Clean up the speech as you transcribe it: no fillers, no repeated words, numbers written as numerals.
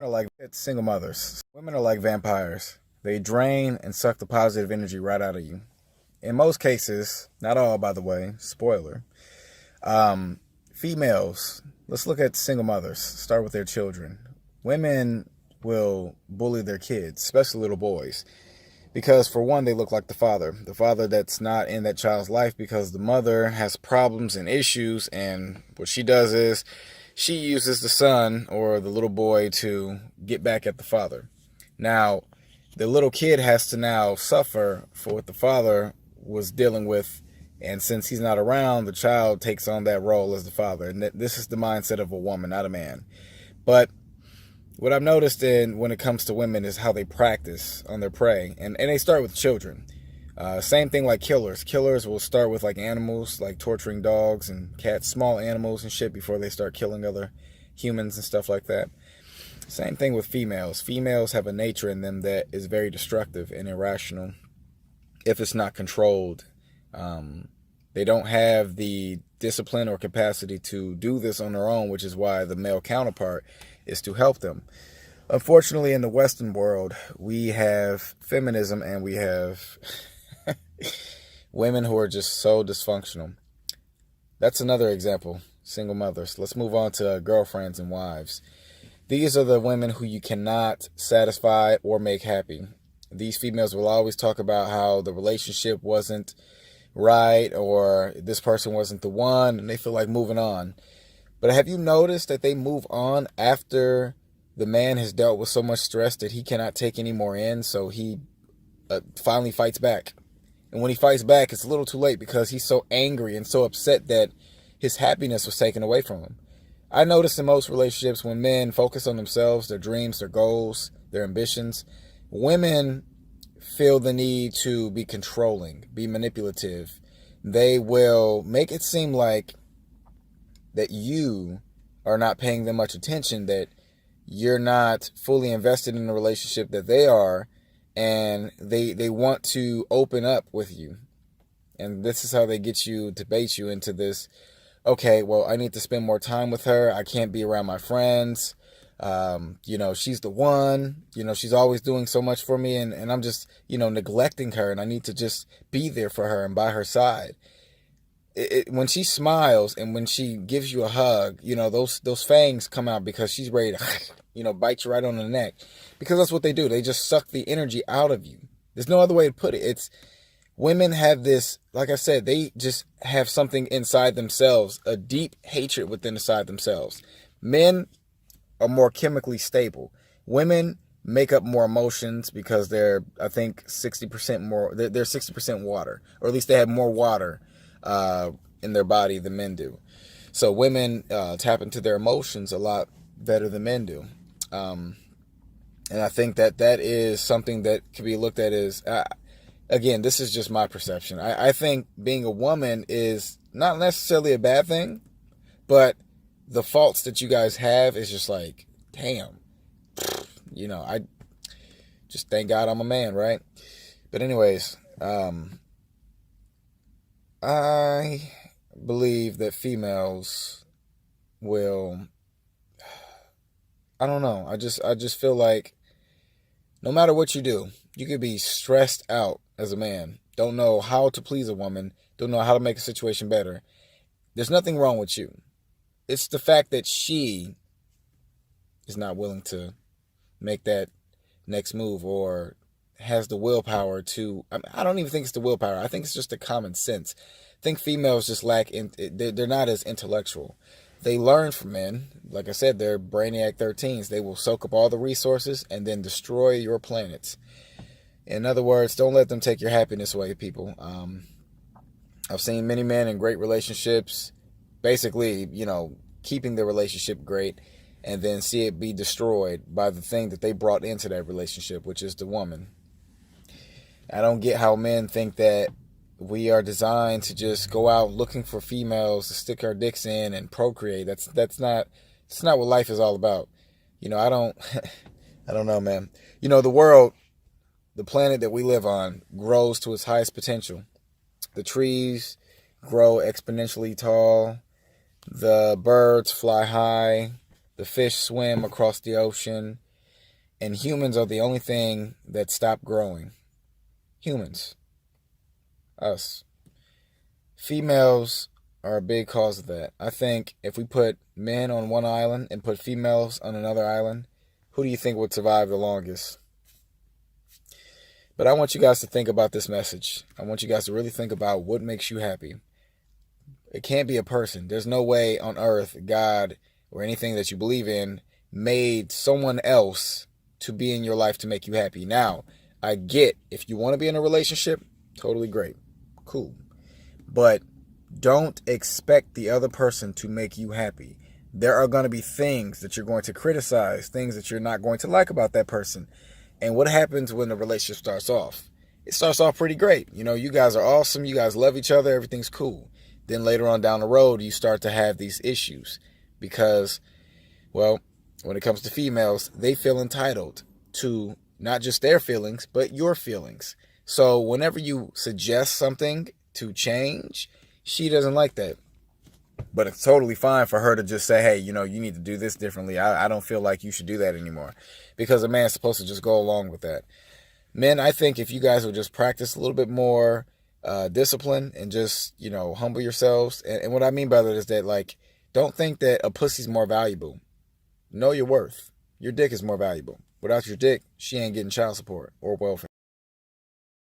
Are like it's single mothers. Women are like vampires. They drain and suck the positive energy right out of you. In most cases, not all, by the way, spoiler. Um, Females, let's look at single mothers. Start with their children. Women will bully their kids, especially little boys, because for one, they look like the father that's not in that child's life because the mother has problems and issues, and what she does is she uses the son or the little boy to get back at the father. Now, the little kid has to now suffer for what the father was dealing with, and since he's not around, the child takes on that role as the father. And this is the mindset of a woman, not a man. But what I've noticed when it comes to women is how they practice on their prey, and they start with children. Same thing like killers. Killers will start with like animals, like torturing dogs and cats, small animals and shit before they start killing other humans and stuff like that. Same thing with females. Females have a nature in them that is very destructive and irrational if it's not controlled. They don't have the discipline or capacity to do this on their own, which is why the male counterpart is to help them. Unfortunately, in the Western world, we have feminism and we have women who are just so dysfunctional. That's another example. Single mothers. Let's move on to girlfriends and wives. These are the women who you cannot satisfy or make happy. These females will always talk about how the relationship wasn't right or this person wasn't the one and they feel like moving on. But have you noticed that they move on after the man has dealt with so much stress that he cannot take any more in, so he finally fights back. And when he fights back, it's a little too late because he's so angry and so upset that his happiness was taken away from him. I notice in most relationships when men focus on themselves, their dreams, their goals, their ambitions, women feel the need to be controlling, be manipulative. They will make it seem like that you are not paying them much attention, that you're not fully invested in the relationship that they are, and they want to open up with you. And this is how they get you to bait you into this, okay, well, I need to spend more time with her. I can't be around my friends. She's the one, she's always doing so much for me and I'm just, neglecting her and I need to just be there for her and by her side. When she smiles and when she gives you a hug, those fangs come out because she's ready to, bite you right on the neck because that's what they do. They just suck the energy out of you. There's no other way to put it. It's women have this, like I said, they just have something inside themselves, a deep hatred within inside themselves. Men are more chemically stable. Women make up more emotions because they're, I think, 60% more, they're 60% water, or at least they have more water in their body than men do. So women tap into their emotions a lot better than men do. And I think that is something that can be looked at as, again, this is just my perception. I think being a woman is not necessarily a bad thing, but the faults that you guys have is just like, damn, I just thank God I'm a man, right? But anyways, I believe that females will, I don't know. I just feel like no matter what you do, you could be stressed out as a man, don't know how to please a woman, don't know how to make a situation better. There's nothing wrong with you. It's the fact that she is not willing to make that next move or has the willpower to, I don't even think it's the willpower. I think it's just the common sense. I think females just lack, they're not as intellectual. They learn from men. Like I said, they're brainiac 13s. They will soak up all the resources and then destroy your planets. In other words, don't let them take your happiness away, people. I've seen many men in great relationships, basically, keeping the relationship great, and then see it be destroyed by the thing that they brought into that relationship, which is the woman. I don't get how men think that we are designed to just go out looking for females to stick our dicks in and procreate. That's not what life is all about. I don't I don't know, man. The world, the planet that we live on, grows to its highest potential. The trees grow exponentially tall. The birds fly high. The fish swim across the ocean. And humans are the only thing that stop growing. Humans. Us. Females are a big cause of that. I think if we put men on one island and put females on another island, who do you think would survive the longest? But I want you guys to think about this message. I want you guys to really think about what makes you happy. It can't be a person. There's no way on earth God or anything that you believe in made someone else to be in your life to make you happy. Now, I get if you want to be in a relationship, totally great. Cool. But don't expect the other person to make you happy. There are going to be things that you're going to criticize, things that you're not going to like about that person. And what happens when the relationship starts off? It starts off pretty great. You know, you guys are awesome. You guys love each other. Everything's cool. Then later on down the road, you start to have these issues because, well, when it comes to females, they feel entitled to not just their feelings, but your feelings. So whenever you suggest something to change, she doesn't like that. But it's totally fine for her to just say, hey, you know, you need to do this differently. I don't feel like you should do that anymore. Because a man's supposed to just go along with that. Men, I think if you guys would just practice a little bit more discipline and just, you know, humble yourselves. And what I mean by that is that, like, don't think that a pussy's more valuable. Know your worth. Your dick is more valuable. Without your dick, she ain't getting child support or welfare.